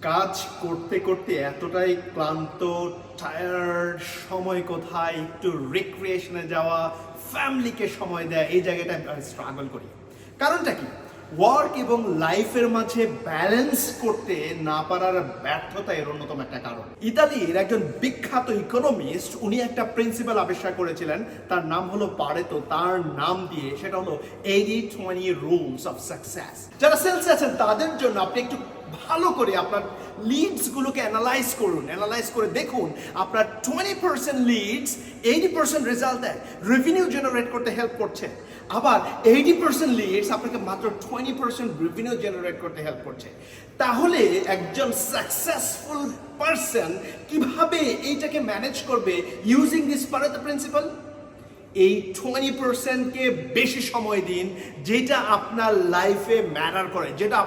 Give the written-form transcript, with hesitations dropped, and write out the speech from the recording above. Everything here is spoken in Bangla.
কাজ করতে করতে এতটাই ক্লান্ত, টায়ার্ড, সময় কোথায়, একটু রিক্রিয়েশনে যাওয়া, ফ্যামিলিকে সময় দেয়া, এই জায়গাটা আমি স্ট্রাগল করি। কারণটা কি? ওয়ার্ক এবং লাইফের মাঝে ব্যালেন্স করতে না পারার ব্যর্থতা এর অন্যতম একটা কারণ। ইতালির একজন বিখ্যাত ইকোনমিস্ট উনি একটা প্রিন্সিপাল আবিষ্কার করেছিলেন, তার নাম হলো পারেতো। তার নাম দিয়ে সেটা হলো 80-20 রুলস অফ সাকসেস। যারা সেলসে আছেন তাদের জন্য আপনি একটু ভালো করে আপনার লিডসগুলোকে অ্যানালাইজ করুন, অ্যানালাইজ করে দেখুন আপনার 20% লিডস 80% রেজাল্ট দেয়, রেভিনিউ জেনারেট করতে হেল্প করছে। আবার 80% লিডস আপনাকে মাত্র 20% রেভিনিউ জেনারেট করতে হেল্প করছে। তাহলে একজন সাকসেসফুল পারসন কিভাবে এইটাকে ম্যানেজ করবে ইউজিং দিস পারেতো প্রিন্সিপাল? এই 20%কে বেশি সময় দিন যেটা আপনার লাইফে ম্যাটার করে, যেটা